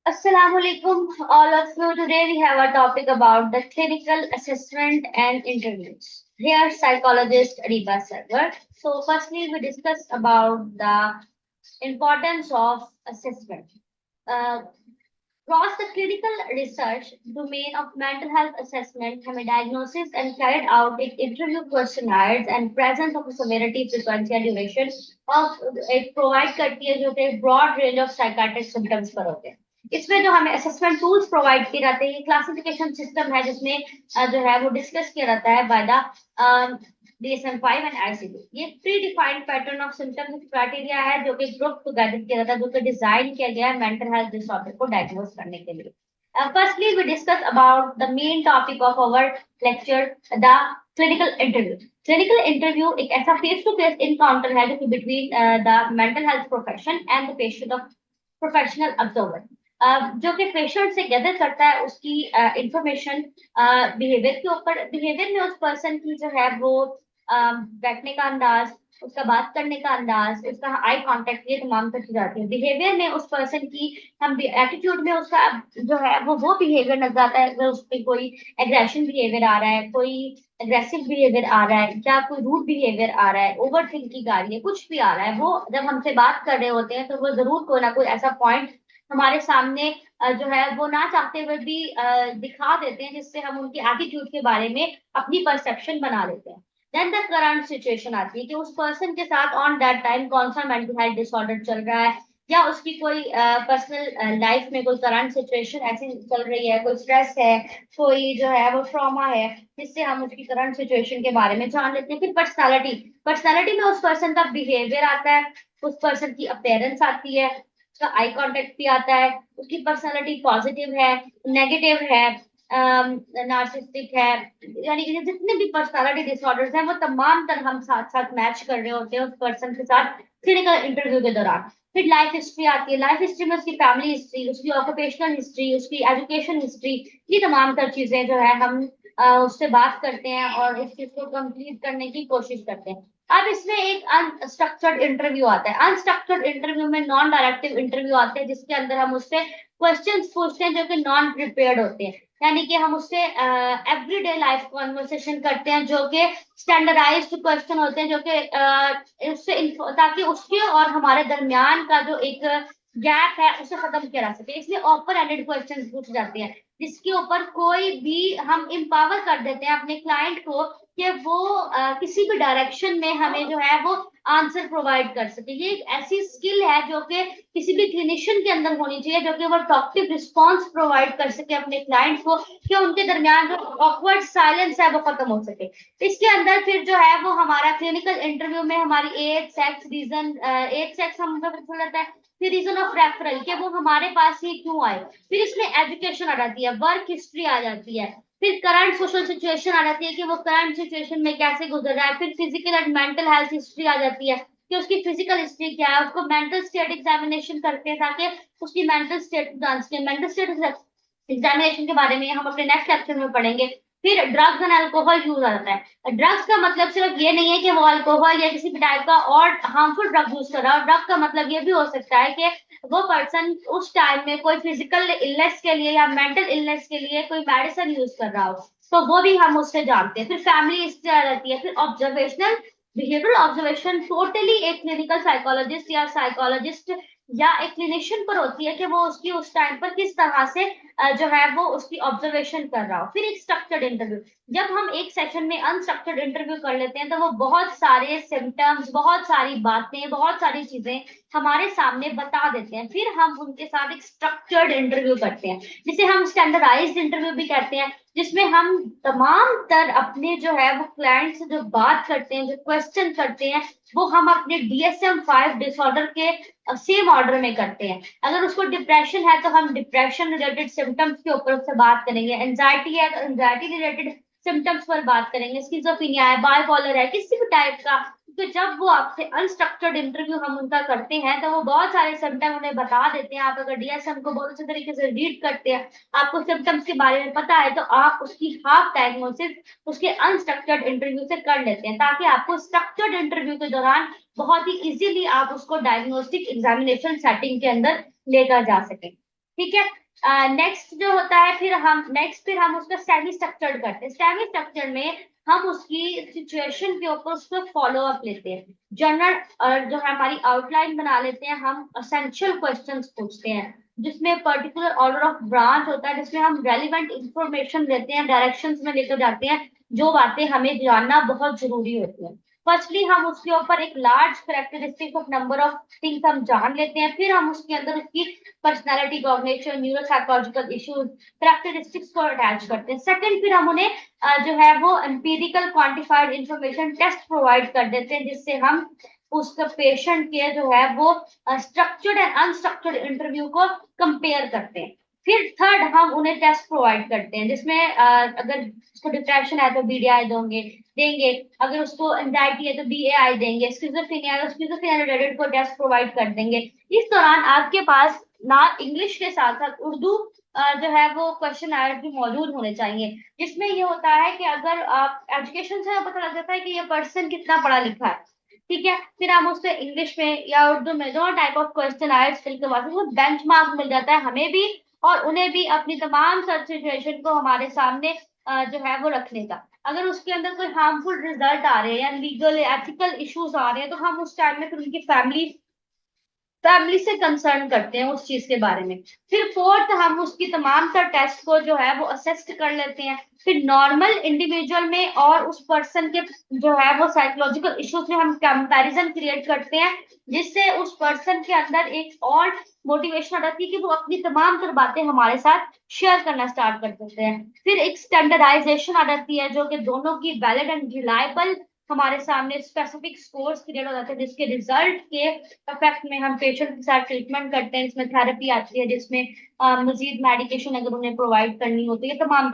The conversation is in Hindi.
Assalamualaikum, all of you. Today we have a topic about the clinical assessment and interviews. Here, psychologist Ariba Sarwar. So, firstly, we discuss about the importance of assessment. Uh, Across the clinical research domain of mental health assessment, हमें diagnosis and carried out एक interview questionnaires and presence of severity, frequency and duration of एक provide करती है जो कि broad range of psychiatric symptoms पर होते हैं। इसमें जो हमें assessment tools provide किए जाते हैं, classification system है जिसमें जो है वो discuss किया जाता है by the DSM-5 and ICD। ये pre defined pattern of symptoms criteria है जो कि ग्रुप टू गैदर किया जाता है, जो कि डिजाइन किया गया है मेंटल हेल्थ डिसऑर्डर को डायग्नोज करने के लिए। Firstly we discuss about the main topic of our lecture, the clinical interview. Clinical interview एक ऐसा फेस टू फेस इनकाउंटर है जो कि between the mental health profession and the patient of professional observer, जो कि पेशेंट से गैदर करता है उसकी इंफॉर्मेशन बिहेवियर के ऊपर। बिहेवियर में उस पर्सन की जो है वो बैठने का अंदाज, उसका बात करने का अंदाज, उसका आई कांटेक्ट, ये तमाम तर चीजें आती है। बिहेवियर में उस पर्सन की हम एटीट्यूड में उसका जो है वो बिहेवियर नजर आता है। अगर उस पर कोई एग्रेशन बिहेवियर आ रहा है, कोई एग्रेसिव बिहेवियर आ रहा है, या कोई रूड बिहेवियर आ रहा है, ओवर थिंकिंग आ रही है, कुछ भी आ रहा है, वो जब हमसे बात कर रहे होते हैं तो वो जरूर कोई ना कोई ऐसा पॉइंट हमारे सामने जो है वो ना चाहते हुए भी दिखा देते हैं, जिससे हम उनकी एटीट्यूड के बारे में अपनी परसेप्शन बना लेते हैं। देन द करंट सिचुएशन आती है कि उस पर्सन के साथ ऑन दैट टाइम कौन सा मेंटल हेल्थ डिसऑर्डर चल रहा है, या उसकी कोई पर्सनल लाइफ में कोई करंट सिचुएशन ऐसी चल रही है, कोई स्ट्रेस है, कोई जो है वो ट्रॉमा है, जिससे हम उसकी करंट सिचुएशन के बारे में जान लेते हैं। फिर पर्सनालिटी, पर्सनालिटी में उस पर्सन का बिहेवियर आता है, उस पर्सन की अपीयरेंस आती है, उसका आई कांटेक्ट भी आता है, उसकी पर्सनालिटी पॉजिटिव है, नेगेटिव है, नार्सिसिस्टिक है, यानी कि जितने भी पर्सनालिटी डिसऑर्डर्स हैं वो तमाम तर हम साथ साथ मैच कर रहे होते हैं उस पर्सन के साथ क्लिनिकल इंटरव्यू के दौरान। फिर लाइफ हिस्ट्री आती है। लाइफ हिस्ट्री में उसकी फैमिली हिस्ट्री, उसकी ऑक्यूपेशनल हिस्ट्री, उसकी एजुकेशन हिस्ट्री, ये तमाम तर चीजें जो है हम उससे बात करते हैं और इस चीज को कंप्लीट करने की कोशिश करते हैं। अब इसमें एक अनस्ट्रक्चर्ड इंटरव्यू आता है। अनस्ट्रक्चर्ड इंटरव्यू में नॉन डायरेक्टिव इंटरव्यू आते हैं, जिसके अंदर हम उससे क्वेश्चंस पूछते हैं जो कि नॉन प्रिपेयर्ड होते हैं, यानी कि हम उससे एवरीडे लाइफ कॉन्वर्सेशन करते हैं जो कि स्टैंडर्डाइज्ड क्वेश्चन होते हैं, जो कि उससे ताकि उसके और हमारे दरमियान का जो एक गैप है उसे खत्म किया जा सके। इसलिए ओपन एंडेड क्वेश्चन पूछे जाते हैं, जिसके ऊपर कोई भी हम एम्पावर कर देते हैं अपने क्लाइंट को कि वो किसी भी डायरेक्शन में हमें जो है वो आंसर प्रोवाइड कर सके। ये एक ऐसी स्किल है जो कि किसी भी क्लिनिशियन के अंदर होनी चाहिए, जो कि वो टॉक्टिव रिस्पॉन्स प्रोवाइड कर सके अपने क्लाइंट को, कि उनके दरमियान जो ऑकवर्ड साइलेंस है वो खत्म हो सके। इसके अंदर फिर जो है वो हमारा क्लिनिकल इंटरव्यू में हमारी age, sex, region, age, sex हम रहता है, फिर रीजन ऑफ रेफरल कि वो हमारे पास ही क्यों आए, फिर इसमें एजुकेशन आ जाती है, वर्क हिस्ट्री आ जाती है, फिर करंट सोशल सिचुएशन आ जाती है कि वो करंट सिचुएशन में कैसे गुजर रहा है, फिर physical and mental health history आ जाती है कि उसकी फिजिकल हिस्ट्री क्या है। उसको मेंटल स्टेट एग्जामिनेशन करते हैं ताकि उसकी मेंटल स्टेट जान सके। मेंटल स्टेट एग्जामिनेशन के बारे में हम अपने नेक्स्ट लेक्चर में पढ़ेंगे। फिर ड्रग्स एंड अल्कोहल यूज आ जाता है। ड्रग्स का मतलब सिर्फ ये नहीं है कि वो अल्कोहल या किसी भी टाइप का और हार्मफुल ड्रग यूज कर रहा है। ड्रग का मतलब ये भी हो सकता है कि वो पर्सन उस टाइम में कोई फिजिकल इलनेस के लिए या मेंटल इलनेस के लिए कोई मेडिसिन यूज कर रहा हो, तो वो भी हम उससे जानते हैं। फिर फैमिली हिस्ट्री आ जाती है। फिर ऑब्जर्वेशनल बिहेवियरल ऑब्जर्वेशन टोटली एक क्लिनिकल साइकोलॉजिस्ट या साइकोलॉजिस्ट या एक क्लिनिशियन पर होती है कि वो उसकी उस टाइम पर किस तरह से जो है वो उसकी ऑब्जर्वेशन कर रहा हो। फिर एक स्ट्रक्चर्ड इंटरव्यू, जब हम एक सेशन में अनस्ट्रक्चर्ड इंटरव्यू कर लेते हैं तो वो बहुत सारे सिम्टम्स, बहुत सारी बातें, बहुत सारी चीजें हमारे सामने बता देते हैं। फिर हम उनके साथ एक स्ट्रक्चर्ड इंटरव्यू करते हैं, जिसे हम स्टैंडर्डाइज्ड इंटरव्यू भी कहते हैं, जिसमें हम तमाम तर अपने जो है वो क्लाइंट से जो बात करते हैं, जो क्वेश्चन करते हैं, वो हम अपने DSM-5 डिसऑर्डर के सेम ऑर्डर में करते हैं। अगर उसको डिप्रेशन है तो हम डिप्रेशन रिलेटेड सिम्टम्स के ऊपर उससे बात करेंगे। एंजाइटी है तो एंजाइटी रिलेटेड सिम्टम्स पर बात करेंगे। स्किज़ोफ्रेनिया है, बाइपोलर है, किसी भी टाइप का। तो जब वो आपसे अनस्ट्रक्चर्ड इंटरव्यू हम उनका करते हैं तो वो बहुत सारे सिम्टम उन्हें बता देते हैं। आप अगर DSM को बहुत अच्छे तरीके से रीड करते हैं, आपको सिम्टम्स के बारे में पता है, तो आप उसकी हाफ डायग्नोसिस उसके अनस्ट्रक्चर्ड इंटरव्यू से कर लेते हैं, ताकि आपको स्ट्रक्चर्ड इंटरव्यू के दौरान बहुत ही इजीली आप उसको डायग्नोस्टिक एग्जामिनेशन सेटिंग के अंदर लेकर जा सके। ठीक है। नेक्स्ट जो होता है, फिर हम उसका सेमी स्ट्रक्चर्ड करते हैं। सेमी स्ट्रक्चर में हम उसकी सिचुएशन के ऊपर उसको फॉलो अप लेते हैं। जनरल जो है हमारी आउटलाइन बना लेते हैं, हम असेंशियल क्वेश्चंस पूछते हैं जिसमें पर्टिकुलर ऑर्डर ऑफ ब्रांच होता है, जिसमें हम रेलिवेंट इंफॉर्मेशन देते हैं, डायरेक्शंस में लेकर जाते हैं, जो बातें हमें जानना बहुत जरूरी होती है। फर्स्टली हम उसके ऊपर एक large characteristic of number of things हम जान लेते हैं, फिर हम उसके अंदर उसकी personality, cognition, neuropsychological issues, characteristics को अटैच करते हैं। सेकंड, फिर हम उन्हें जो है वो empirical quantified information test provide कर देते हैं, जिससे हम उसके पेशेंट के जो है वो स्ट्रक्चर्ड एंड अनस्ट्रक्चर्ड इंटरव्यू को कंपेयर करते हैं। फिर थर्ड, हम उन्हें टेस्ट प्रोवाइड करते हैं जिसमें अगर उसको डिप्रेशन है तो बीडीआई देंगे, अगर उसको एंजाइटी है तो बीएआई देंगे, स्किज़ोफ्रेनिया है तो स्किज़ोफ्रेनिया रिलेटेड को टेस्ट प्रोवाइड कर देंगे। इस दौरान आपके पास ना इंग्लिश के साथ साथ उर्दू जो है वो क्वेश्चन आंसर भी मौजूद होने चाहिए, जिसमें ये होता है कि अगर आप एजुकेशन से पता लग जाता है कि ये पर्सन कितना पढ़ा लिखा है। ठीक है, फिर हम उससे इंग्लिश में या उर्दू में दोनों टाइप ऑफ क्वेश्चन आए फिल करवा सकते, बेंच मार्क मिल जाता है हमें भी और उन्हें भी अपनी तमाम सर्च सिचुएशन को हमारे सामने जो है वो रखने का। अगर उसके अंदर कोई हार्मफुल रिजल्ट आ रहे हैं या लीगल एथिकल इश्यूज आ रहे हैं, तो हम उस टाइम में फिर उनकी फैमिली से कंसर्न करते हैं उस चीज के बारे में। फिर फोर्थ, हम उसकी तमाम तर टेस्ट को जो है वो असेस्ट कर लेते हैं। फिर नॉर्मल इंडिविजुअल में और उस पर्सन के जो है वो साइकोलॉजिकल इश्यूज में हम कंपैरिजन क्रिएट करते हैं, जिससे उस पर्सन के अंदर एक और मोटिवेशन आ जाती है कि वो अपनी तमाम तर बातें हमारे साथ शेयर करना स्टार्ट कर देते हैं। फिर एक स्टैंडर्डाइजेशन आ जाती है जो कि दोनों की वैलिड एंड रिलायबल हमारे सामने स्पेसिफिक स्कोर्स क्रिएट हो जाते हैं, जिसके रिजल्ट के इफेक्ट में हम पेशेंट के साथ ट्रीटमेंट करते हैं। इसमें थेरेपी आती है, जिसमें मजीद मेडिकेशन अगर उन्हें प्रोवाइड करनी होती है, तमाम